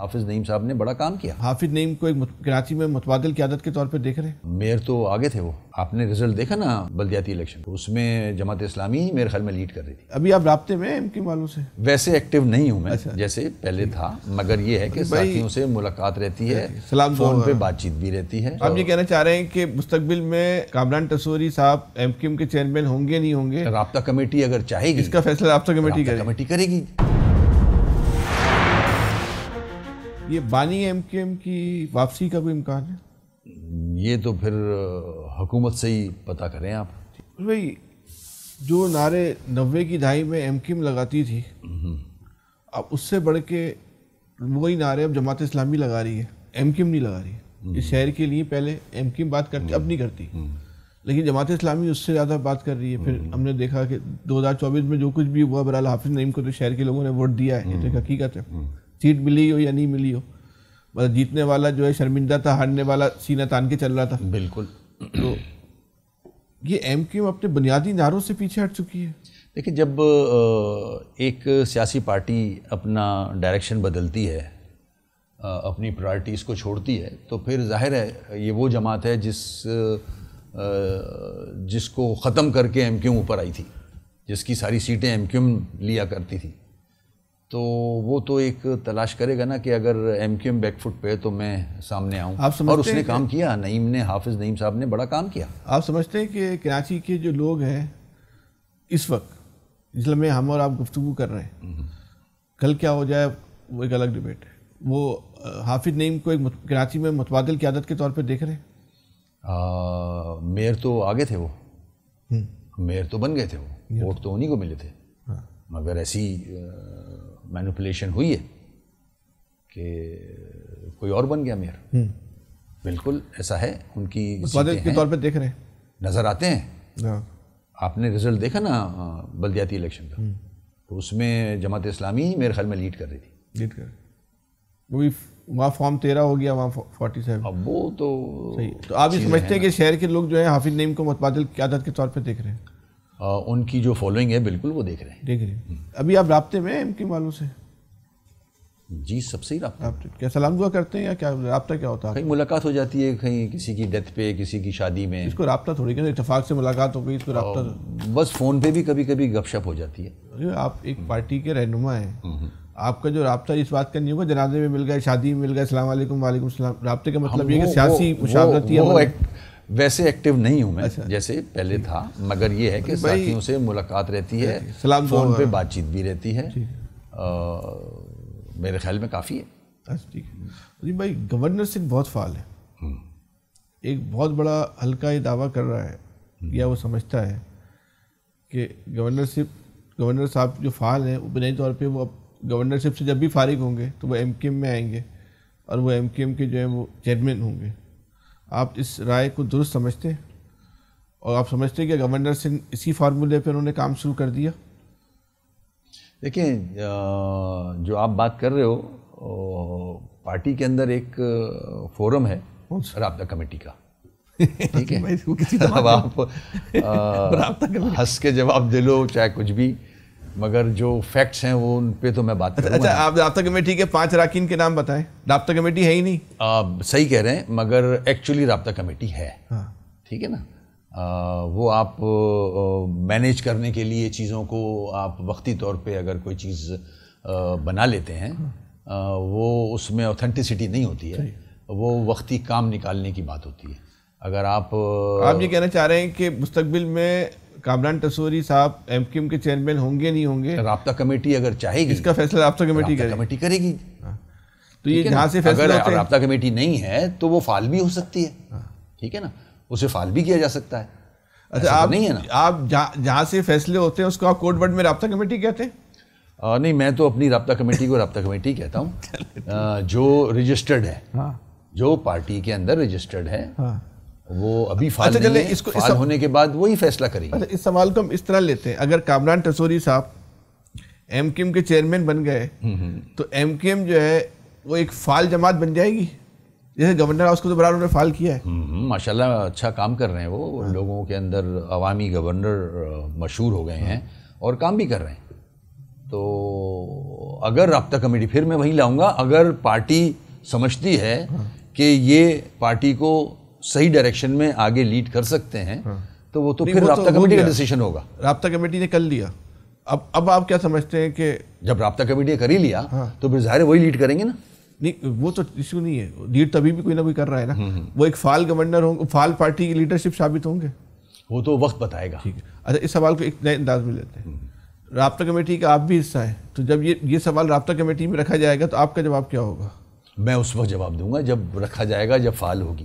حافظ نعیم صاحب نے بڑا کام کیا. حافظ نعیم کو ایک کراچی میں متبادل قیادت کے طور پہ دیکھ رہے ہیں. میئر تو آگے تھے. وہ آپ نے رزلٹ دیکھا نا بلدیاتی الیکشن، اس میں جماعت اسلامی میرے خیال میں لیڈ کر رہی تھی. ابھی آپ رابطے میں ایم کیو والوں سے؟ ویسے ایکٹیو نہیں ہوں میں جیسے پہلے تھا، مگر یہ ہے کہ ساتھیوں سے ملاقات رہتی ہے، فون پہ بات چیت بھی رہتی ہے. آپ یہ کہنا چاہ رہے ہیں کہ مستقبل میں کامران ٹسوری صاحب ایم کیو کے چیئرمین ہوں گے نہیں ہوں گے؟ رابطہ کمیٹی اگر چاہے گی، اس کا فیصلہ رابطہ کمیٹی کرے گی. یہ بانی ایم کیو ایم کی واپسی کا کوئی امکان ہے؟ یہ تو پھر حکومت سے ہی پتہ کریں آپ. بھائی جو نعرے 90 کی دہائی میں ایم کیو ایم لگاتی تھی، اب اس سے بڑھ کے وہی نعرے اب جماعت اسلامی لگا رہی ہے، ایم کیو ایم نہیں لگا رہی ہے. اس شہر کے لیے پہلے ایم کیو ایم بات کرتی، اب نہیں کرتی، لیکن جماعت اسلامی اس سے زیادہ بات کر رہی ہے. پھر ہم نے دیکھا کہ 2024 میں جو کچھ بھی ہوا، بہرحال حافظ نعیم کو تو شہر کے لوگوں نے ووٹ دیا ہے، یہ تو ایک حقیقت ہے. سیٹ ملی ہو یا نہیں ملی ہو، مطلب جیتنے والا جو ہے شرمندہ تھا، ہارنے والا سینہ تان کے چل رہا تھا. بالکل. تو یہ ایم کیو ایم اپنے بنیادی نعروں سے پیچھے ہٹ چکی ہے. دیکھیں، جب ایک سیاسی پارٹی اپنا ڈائریکشن بدلتی ہے، اپنی پرائرٹیز کو چھوڑتی ہے، تو پھر ظاہر ہے یہ وہ جماعت ہے جس کو ختم کر کے ایم کیو اوپر آئی تھی، جس کی ساری سیٹیں ایم کیو لیا کرتی تھی. تو وہ تو ایک تلاش کرے گا نا کہ اگر M Q M back foot پہ تو میں سامنے آؤں. اور اس نے کام کیا، نعیم نے، حافظ نعیم صاحب نے بڑا کام کیا. آپ سمجھتے ہیں کہ کراچی کے جو لوگ ہیں اس وقت، جس میں ہم اور آپ گفتگو کر رہے ہیں، کل کیا ہو جائے وہ ایک الگ ڈبیٹ ہے، وہ حافظ نعیم کو ایک کراچی میں متبادل قیادت کے طور پہ دیکھ رہے ہیں؟ میئر تو آگے تھے، وہ میئر تو بن گئے تھے، وہ ووٹ تو انہی کو ملے تھے. مگر ایسی مینوپولیشن ہوئی ہے کہ کوئی اور بن گیا میئر. بالکل ایسا ہے. ان کی متبادل کے طور پہ دیکھ رہے ہیں، نظر آتے ہیں. آپ نے رزلٹ دیکھا نا بلدیاتی الیکشن کا، تو اس میں جماعت اسلامی میرے خیال میں لیڈ کر رہی تھی. وہاں فارم 13 ہو گیا، وہاں 47. اب وہ تو صحیح. تو آپ یہ سمجھتے ہیں کہ شہر کے لوگ جو ہیں حافظ نعیم کو متبادل قیادت کے طور پہ دیکھ رہے ہیں؟ ان کی جو فالوئنگ ہے بالکل وہ دیکھ رہے ہیں. ابھی آپ رابطے میں ایم کیو والوں سے؟ جی، سب سے ہی رابطہ. کیا سلام دعا کرتے ہیں یا کیا رابطہ کیا ہوتا ہے؟ کہیں ملاقات ہو جاتی ہے، کہیں کسی کی ڈیتھ پہ، کسی کی شادی میں. اس کو رابطہ تھوڑی کہ اتفاق سے ملاقات ہو گئی، اس کو رابطہ بس فون پہ بھی کبھی کبھی گپ شپ ہو جاتی ہے. آپ ایک پارٹی کے رہنما ہیں، آپ کا جو رابطہ اس بات کا نہیں ہوگا جنازے میں مل گئے، شادی میں مل گئے، السلام علیکم وعلیکم السلام. رابطے کا مطلب یہ کہ سیاسی مشاورتی ویسے ایکٹیو نہیں ہوں میں جیسے پہلے تھا، مگر یہ ہے کہ ساتھیوں سے ملاقات رہتی ہے، فون پہ بات چیت بھی رہتی ہے. میرے خیال میں کافی ہے. ٹھیک ہے جی. بھائی گورنر صرف بہت فعال ہے، ایک بہت بڑا حلقہ یہ دعویٰ کر رہا ہے یا وہ سمجھتا ہے کہ گورنر صاحب جو فعال ہیں وہ بنیادی طور پہ وہ گورنرشپ سے جب بھی فارغ ہوں گے تو وہ ایم کیو ایم میں آئیں گے اور وہ ایم کیو ایم کے جو ہیں وہ چیئرمین ہوں گے. آپ اس رائے کو درست سمجھتے ہیں؟ اور آپ سمجھتے ہیں کہ گورنر سے اسی فارمولے پہ انہوں نے کام شروع کر دیا؟ دیکھیں، جو آپ بات کر رہے ہو، پارٹی کے اندر ایک فورم ہے رابطہ کمیٹی کا. ٹھیک ہے، اب آپ ہنس کے جواب دے لو چاہے کچھ بھی، مگر جو فیکٹس ہیں وہ ان پہ تو میں بات کروں گا. اچھا، آپ رابطہ کمیٹی کے 5 اراکین کے نام بتائیں. رابطہ کمیٹی ہے ہی نہیں. صحیح کہہ رہے ہیں، مگر ایکچولی رابطہ کمیٹی ہے. ٹھیک ہے نا. وہ آپ مینیج کرنے کے لیے چیزوں کو آپ وقتی طور پہ اگر کوئی چیز بنا لیتے ہیں، وہ اس میں اوتھینٹسٹی نہیں ہوتی ہے، وہ وقتی کام نکالنے کی بات ہوتی ہے. اگر آپ یہ کہنا چاہ رہے ہیں کہ مستقبل میں کامران ٹسوری صاحب ایم کیو ایم کے چیئرمین ہوں گے نہیں ہوں گے؟ رابطہ کمیٹی اگر چاہے گی، اس کا فیصلہ رابطہ کمیٹی کرے گی. تو یہ جہاں سے فیصلہ اگر رابطہ کمیٹی نہیں ہے تو وہ فعال بھی ہو سکتی ہے. ٹھیک ہے نا، اسے فعال بھی کیا جا سکتا ہے. اچھا، آپ نہیں ہے نا، آپ جہاں سے فیصلے ہوتے ہیں اس کو آپ کوڈ ورڈ میں رابطہ کمیٹی کہتے ہیں؟ نہیں، میں تو اپنی رابطہ کمیٹی کو رابطہ کمیٹی کہتا ہوں. جو رجسٹرڈ ہے، جو پارٹی کے اندر رجسٹرڈ ہے، وہ ابھی فعال نہیں ہے. فعال ہونے کے بعد وہی فیصلہ کرے گی. اس سوال کو ہم اس طرح لیتے ہیں، اگر کامران ٹسوری صاحب ایم کیو ایم کے چیئرمین بن گئے تو ایم کیو ایم جو ہے وہ ایک فعال جماعت بن جائے گی، جیسے گورنر ہاؤس کو تو برابر انہوں نے فعال کیا ہے. ماشاءاللہ اچھا کام کر رہے ہیں وہ. لوگوں کے اندر عوامی گورنر مشہور ہو گئے ہیں اور کام بھی کر رہے ہیں. تو اگر رابطہ کمیٹی، پھر میں وہی لاؤں گا، اگر پارٹی سمجھتی ہے کہ یہ پارٹی کو صحیح ڈائریکشن میں آگے لیڈ کر سکتے ہیں تو وہ تو پھر رابطہ کمیٹی کا ڈیسیشن ہوگا. رابطہ کمیٹی نے کر لیا. اب آپ کیا سمجھتے ہیں کہ جب رابطہ کمیٹی نے کر ہی لیا تو پھر ظاہر ہے وہی لیڈ کریں گے نا. نہیں وہ تو ایشو نہیں ہے، لیڈ تبھی بھی کوئی نہ کوئی کر رہا ہے نا. وہ ایک فعال گورنر ہوں گے، فعال پارٹی کی لیڈرشپ ثابت ہوں گے. وہ تو وقت بتائے گا. ٹھیک ہے. اچھا اس سوال کو ایک نئے انداز میں لیتے ہیں. رابطہ کمیٹی کا آپ بھی حصہ ہیں، تو جب یہ سوال رابطہ کمیٹی میں رکھا جائے گا تو آپ کا جواب کیا ہوگا؟ میں اس وقت جواب دوں گا جب رکھا جائے گا، جب فعال ہوگی.